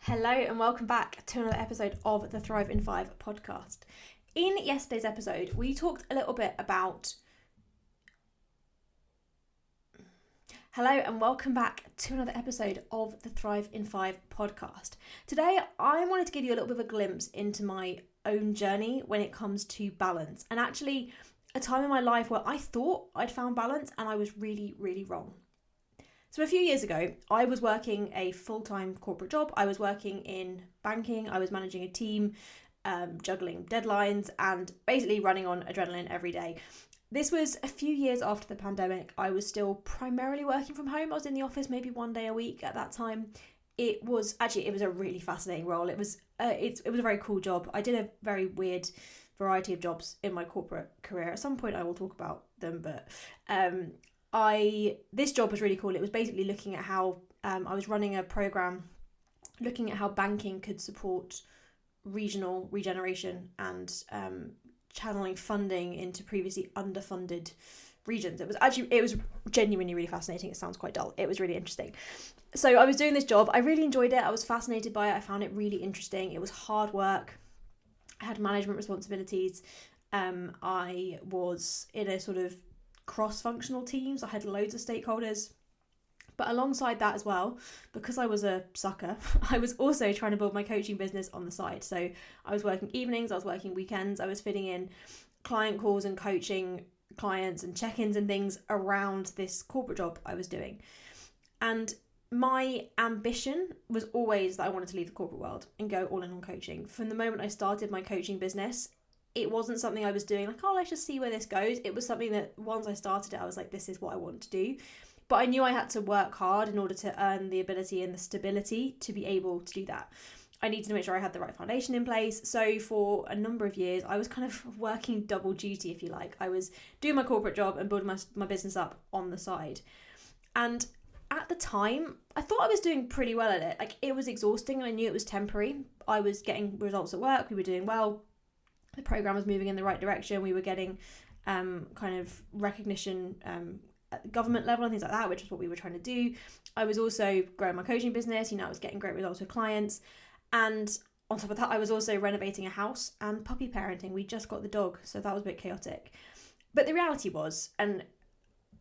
Hello and welcome back to another episode of the Thrive in 5 podcast. In yesterday's episode, we talked a little bit about... Hello and welcome back to another episode of the Thrive in 5 podcast. Today, I wanted to give you a little bit of a glimpse into my own journey when it comes to balance, and actually a time in my life where I thought I'd found balance and I was really, really wrong. So a few years ago, I was working a full-time corporate job. I was working in banking. I was managing a team, juggling deadlines, and basically running on adrenaline every day. This was a few years after the pandemic. I was still primarily working from home. I was in the office maybe one day a week at that time. It was a really fascinating role. It was a very cool job. I did a very weird variety of jobs in my corporate career. At some point I will talk about them, but this job was really cool. It was basically looking at how I was running a program looking at how banking could support regional regeneration and channeling funding into previously underfunded regions. It was genuinely really fascinating. It sounds quite dull. It was really interesting. So I was doing this job. I really enjoyed it. I was fascinated by it. I found it really interesting. It was hard work. I had management responsibilities. I was in a sort of cross-functional teams. I had loads of stakeholders, but alongside that as well, because I was a sucker, I was also trying to build my coaching business on the side. So I was working evenings, I was working weekends, I was fitting in client calls and coaching clients and check-ins and things around this corporate job I was doing. And my ambition was always that I wanted to leave the corporate world and go all in on coaching. From the moment I started my coaching business, it wasn't something I was doing like, let's just see where this goes. It was something that once I started it, I was like, this is what I want to do. But I knew I had to work hard in order to earn the ability and the stability to be able to do that. I needed to make sure I had the right foundation in place. So for a number of years, I was kind of working double duty, if you like. I was doing my corporate job and building my business up on the side. And at the time, I thought I was doing pretty well at it. Like, it was exhausting and I knew it was temporary. I was getting results at work. We were doing well. The program was moving in the right direction. We were getting kind of recognition at the government level and things like that, which is what we were trying to do. I was also growing my coaching business. I was getting great results with clients. And on top of that, I was also renovating a house and puppy parenting. We just got the dog, so that was a bit chaotic. But the reality was, and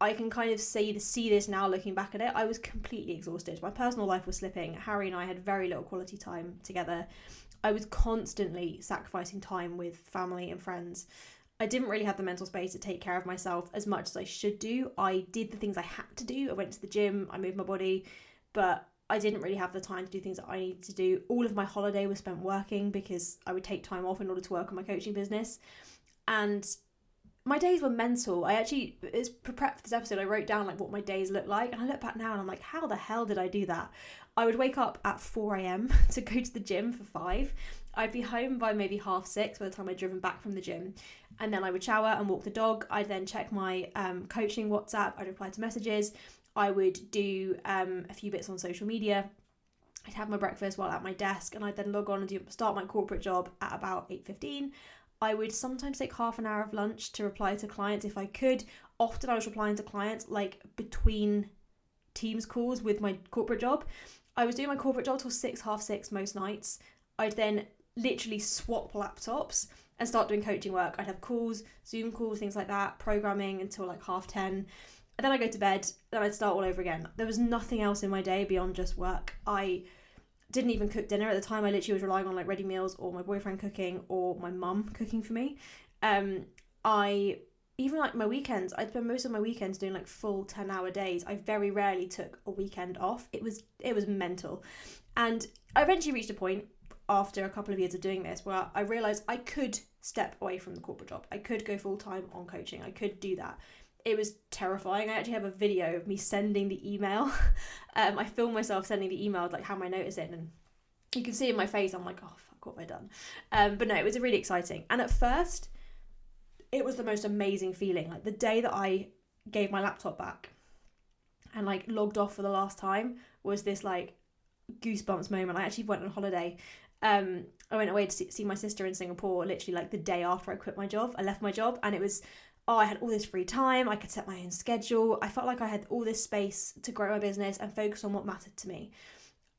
I can kind of see this now looking back at it, I was completely exhausted. My personal life was slipping. Harry and I had very little quality time together. I was constantly sacrificing time with family and friends. I didn't really have the mental space to take care of myself as much as I should do. I did the things I had to do. I went to the gym, I moved my body, but I didn't really have the time to do things that I needed to do. All of my holiday was spent working because I would take time off in order to work on my coaching business. And my days were mental. As prep for this episode, I wrote down like what my days look like, and I look back now and I'm like, how the hell did I do that? I would wake up at 4 a.m. to go to the gym for 5. I'd be home by maybe 6:30 by the time I'd driven back from the gym. And then I would shower and walk the dog. I'd then check my coaching WhatsApp. I'd reply to messages. I would do a few bits on social media. I'd have my breakfast while at my desk, and I'd then log on and start my corporate job at about 8:15. I would sometimes take half an hour of lunch to reply to clients if I could. Often I was replying to clients like between Teams calls with my corporate job. I was doing my corporate job till 6:30 most nights. I'd then literally swap laptops and start doing coaching work. I'd have calls, Zoom calls, things like that, programming until like 10:30. And then I'd go to bed, then I'd start all over again. There was nothing else in my day beyond just work. I didn't even cook dinner at the time. I literally was relying on like ready meals or my boyfriend cooking or my mum cooking for me. Even like my weekends, I'd spend most of my weekends doing like full 10-hour days. I very rarely took a weekend off. It was mental. And I eventually reached a point after a couple of years of doing this where I realised I could step away from the corporate job. I could go full time on coaching. I could do that. It was terrifying. I actually have a video of me sending the email. I filmed myself sending the email, like how my notice in, and you can see in my face, I'm like, oh fuck, what have I done? But no, it was really exciting. And at first, it was the most amazing feeling. Like the day that I gave my laptop back and like logged off for the last time was this like goosebumps moment. I actually went on holiday. I went away to see my sister in Singapore literally like the day after I quit my job. I left my job and it was, I had all this free time. I could set my own schedule. I felt like I had all this space to grow my business and focus on what mattered to me.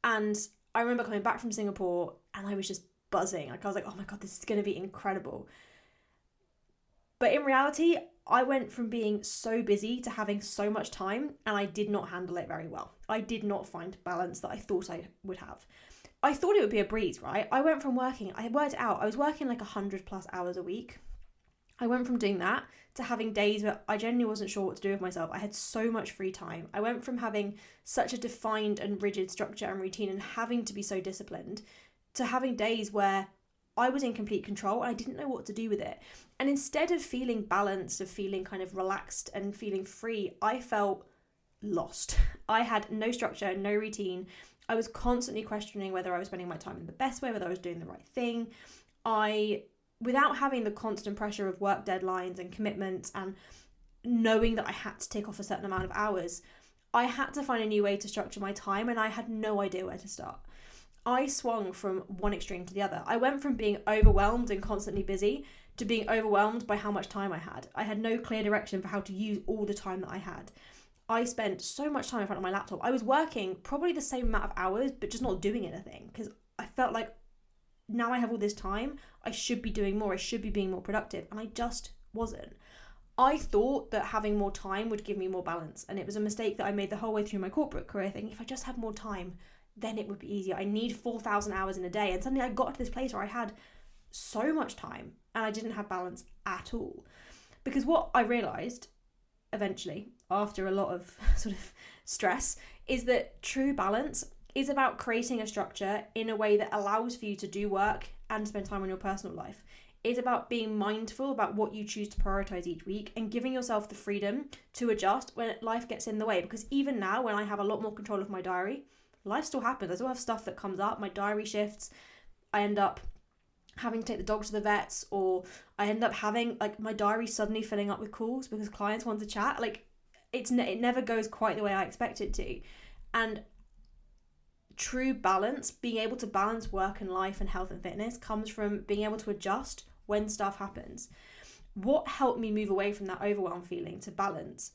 And I remember coming back from Singapore and I was just buzzing. Like I was like, oh my God, this is going to be incredible. But in reality, I went from being so busy to having so much time, and I did not handle it very well. I did not find balance that I thought I would have. I thought it would be a breeze, right? I went from I worked it out, I was working like 100+ hours a week. I went from doing that to having days where I genuinely wasn't sure what to do with myself. I had so much free time. I went from having such a defined and rigid structure and routine and having to be so disciplined to having days where I was in complete control and I didn't know what to do with it. And instead of feeling balanced, of feeling kind of relaxed and feeling free, I felt lost. I had no structure, no routine. I was constantly questioning whether I was spending my time in the best way, whether I was doing the right thing. Without having the constant pressure of work deadlines and commitments and knowing that I had to tick off a certain amount of hours, I had to find a new way to structure my time, and I had no idea where to start. I swung from one extreme to the other. I went from being overwhelmed and constantly busy to being overwhelmed by how much time I had. I had no clear direction for how to use all the time that I had. I spent so much time in front of my laptop. I was working probably the same amount of hours, but just not doing anything because I felt like now I have all this time, I should be doing more. I should be being more productive. And I just wasn't. I thought that having more time would give me more balance. And it was a mistake that I made the whole way through my corporate career, thinking if I just had more time, then it would be easier. I need 4,000 hours in a day. And suddenly I got to this place where I had so much time and I didn't have balance at all. Because what I realised eventually, after a lot of sort of stress, is that true balance is about creating a structure in a way that allows for you to do work and spend time on your personal life. It's about being mindful about what you choose to prioritize each week and giving yourself the freedom to adjust when life gets in the way. Because even now, when I have a lot more control of my diary, life still happens. I still have stuff that comes up. My diary shifts. I end up having to take the dog to the vets, or I end up having like my diary suddenly filling up with calls because clients want to chat. Like it never goes quite the way I expect it to. And true balance, being able to balance work and life and health and fitness, comes from being able to adjust when stuff happens. What helped me move away from that overwhelm feeling to balance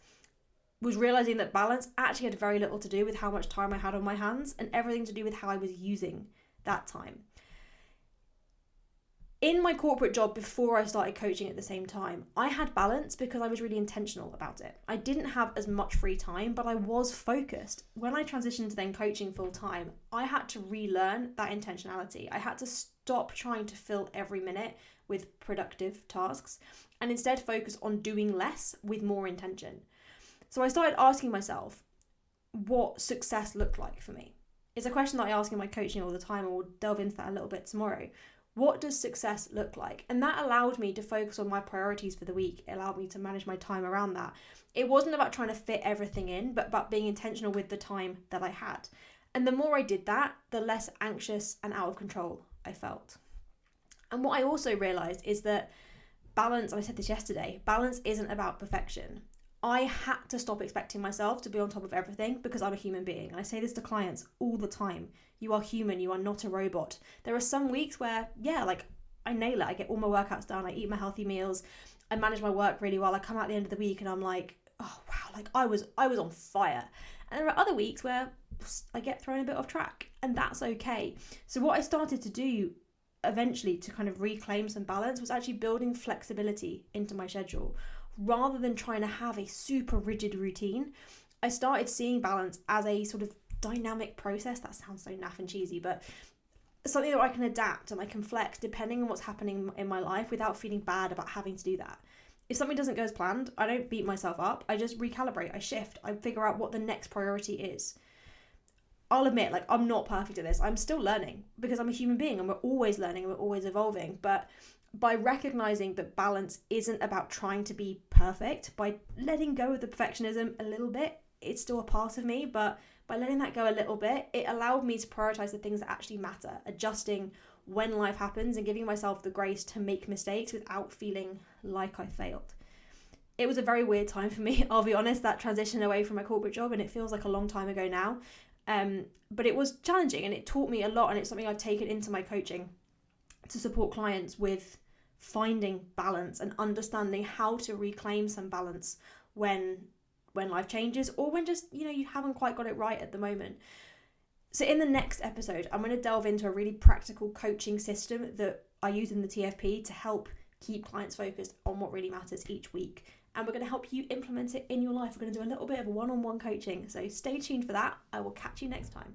was realizing that balance actually had very little to do with how much time I had on my hands and everything to do with how I was using that time. In my corporate job before I started coaching at the same time, I had balance because I was really intentional about it. I didn't have as much free time, but I was focused. When I transitioned to then coaching full time, I had to relearn that intentionality. I had to stop trying to fill every minute with productive tasks and instead focus on doing less with more intention. So I started asking myself what success looked like for me. It's a question that I ask in my coaching all the time, and we'll delve into that a little bit tomorrow. What does success look like? And that allowed me to focus on my priorities for the week. It allowed me to manage my time around that. It wasn't about trying to fit everything in, but about being intentional with the time that I had. And the more I did that, the less anxious and out of control I felt. And what I also realized is that balance, and I said this yesterday, balance isn't about perfection. I had to stop expecting myself to be on top of everything because I'm a human being. And I say this to clients all the time. You are human. You are not a robot. There are some weeks where, I nail it. I get all my workouts done. I eat my healthy meals. I manage my work really well. I come out at the end of the week and I'm like, oh, wow, I was on fire. And there are other weeks where I get thrown a bit off track, and that's okay. So what I started to do eventually to kind of reclaim some balance was actually building flexibility into my schedule. Rather than trying to have a super rigid routine, I started seeing balance as a sort of dynamic process. That sounds so naff and cheesy, but something that I can adapt and I can flex depending on what's happening in my life without feeling bad about having to do that. If something doesn't go as planned, I don't beat myself up. I just recalibrate, I shift, I figure out what the next priority is. I'll admit, I'm not perfect at this. I'm still learning because I'm a human being and we're always learning and we're always evolving. But by recognizing that balance isn't about trying to be perfect, by letting go of the perfectionism a little bit, it's still a part of me, but by letting that go a little bit, it allowed me to prioritize the things that actually matter, adjusting when life happens and giving myself the grace to make mistakes without feeling like I failed. It was a very weird time for me, I'll be honest, that transition away from my corporate job, and it feels like a long time ago now. But it was challenging and it taught me a lot, and it's something I've taken into my coaching to support clients with finding balance and understanding how to reclaim some balance when life changes, or when just, you haven't quite got it right at the moment. So in the next episode, I'm going to delve into a really practical coaching system that I use in the TFP to help keep clients focused on what really matters each week. And we're going to help you implement it in your life. We're going to do a little bit of one-on-one coaching. So stay tuned for that. I will catch you next time.